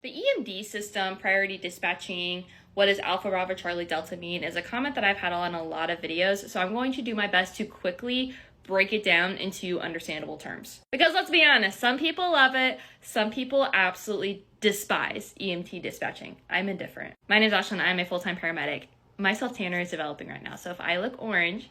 The EMD system, priority dispatching, what does Alpha, Bravo, Charlie, Delta mean, is a comment that I've had on a lot of videos. So I'm going to do my best to quickly break it down into understandable terms. Because let's be honest, some people love it. Some people absolutely despise EMT dispatching. I'm indifferent. My name is Ashlyn. I'm a full-time paramedic. My self-tanner is developing right now. So if I look orange,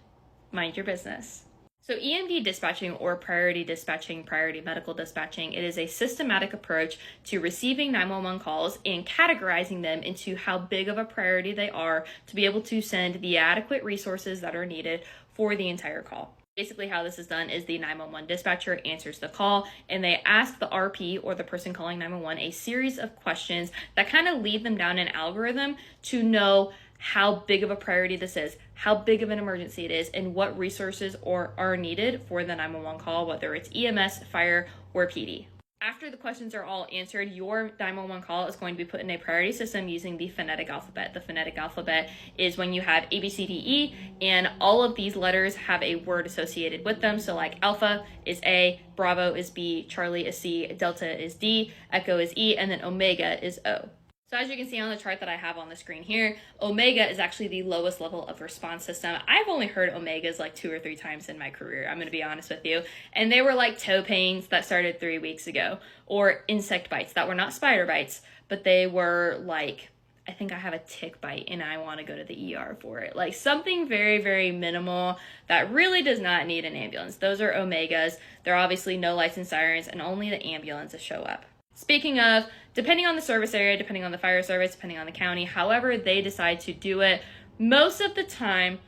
mind your business. So EMD dispatching, or priority dispatching, priority medical dispatching, it is a systematic approach to receiving 911 calls and categorizing them into how big of a priority they are to be able to send the adequate resources that are needed for the entire call. Basically how this is done is the 911 dispatcher answers the call and they ask the RP, or the person calling 911, a series of questions that kind of lead them down an algorithm to know how big of a priority this is, how big of an emergency it is, and what resources are needed for the 911 call, whether it's EMS, fire, or PD. After the questions are all answered, your 911 call is going to be put in a priority system using the phonetic alphabet. The phonetic alphabet is when you have A, B, C, D, E, and all of these letters have a word associated with them. So like Alpha is A, Bravo is B, Charlie is C, Delta is D, Echo is E, and then Omega is O. So as you can see on the chart that I have on the screen here, Omega is actually the lowest level of response system. I've only heard Omegas like 2 or 3 times in my career, I'm going to be honest with you. And they were like toe pains that started 3 weeks ago, or insect bites that were not spider bites, but they were like, I think I have a tick bite and I want to go to the ER for it. Like something very, very minimal that really does not need an ambulance. Those are Omegas. There are obviously no lights and sirens, and only the ambulances show up. Speaking of, depending on the service area, depending on the fire service, depending on the county, however they decide to do it, most of the time,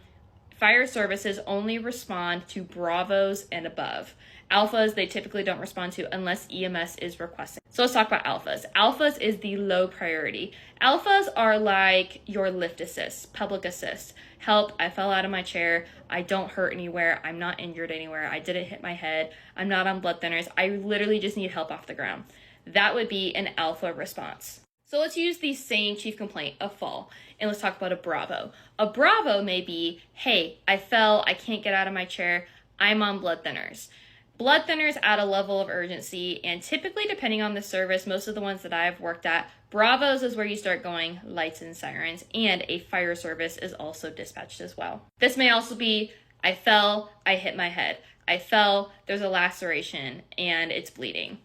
fire services only respond to Bravos and above. Alphas, they typically don't respond to unless EMS is requesting. So let's talk about Alphas. Alphas is the low priority. Alphas are like your lift assist, public assist. Help, I fell out of my chair. I don't hurt anywhere. I'm not injured anywhere. I didn't hit my head. I'm not on blood thinners. I literally just need help off the ground. That would be an Alpha response. So let's use the same chief complaint, a fall, and let's talk about a Bravo. A Bravo may be, hey, I fell, I can't get out of my chair, I'm on blood thinners. Blood thinners add a level of urgency, and typically depending on the service, most of the ones that I've worked at, Bravos is where you start going lights and sirens, and a fire service is also dispatched as well. This may also be, I fell, I hit my head. I fell, there's a laceration, and it's bleeding.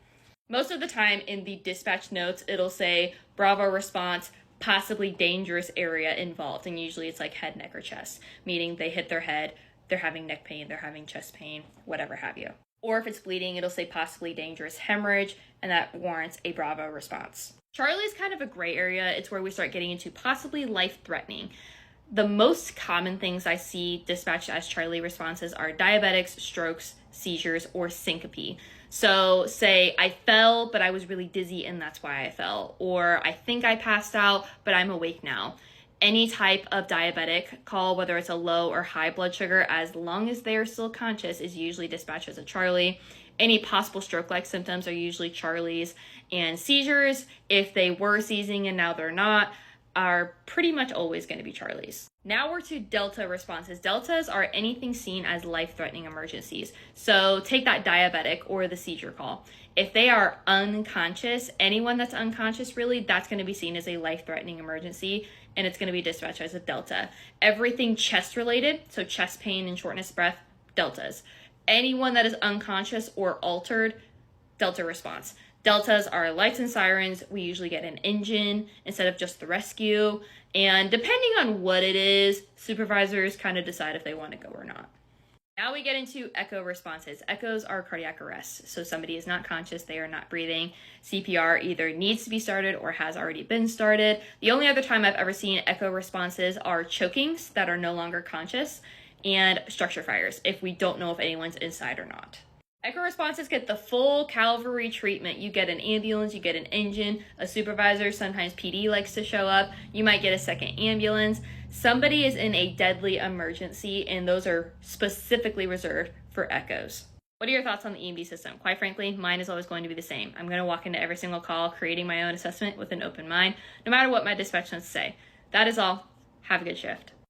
Most of the time in the dispatch notes, it'll say Bravo response, possibly dangerous area involved. And usually it's like head, neck, or chest, meaning they hit their head, they're having neck pain, they're having chest pain, whatever have you. Or if it's bleeding, it'll say possibly dangerous hemorrhage, and that warrants a Bravo response. Charlie is kind of a gray area. It's where we start getting into possibly life-threatening. The most common things I see dispatched as Charlie responses are diabetics, strokes, seizures, or syncope. So say I fell, but I was really dizzy and that's why I fell. Or I think I passed out, but I'm awake now. Any type of diabetic call, whether it's a low or high blood sugar, as long as they are still conscious, is usually dispatched as a Charlie. Any possible stroke-like symptoms are usually Charlies. And seizures, if they were seizing and now they're not, are pretty much always going to be Charlies. Now we're to Delta responses. Deltas are anything seen as life-threatening emergencies. So take that diabetic or the seizure call. If they are unconscious, anyone that's unconscious really, that's going to be seen as a life-threatening emergency, and it's going to be dispatched as a Delta. Everything chest-related, so chest pain and shortness of breath, Deltas. Anyone that is unconscious or altered, Delta response. Deltas are lights and sirens. We usually get an engine instead of just the rescue. And depending on what it is, supervisors kind of decide if they want to go or not. Now we get into echo responses. Echoes are cardiac arrests. So somebody is not conscious, they are not breathing. CPR either needs to be started or has already been started. The only other time I've ever seen echo responses are chokings that are no longer conscious, and structure fires if we don't know if anyone's inside or not. Echo responses get the full cavalry treatment. You get an ambulance, you get an engine, a supervisor, sometimes PD likes to show up. You might get a second ambulance. Somebody is in a deadly emergency, and those are specifically reserved for echoes. What are your thoughts on the EMD system? Quite frankly, mine is always going to be the same. I'm going to walk into every single call creating my own assessment with an open mind, no matter what my dispatch notes say. That is all. Have a good shift.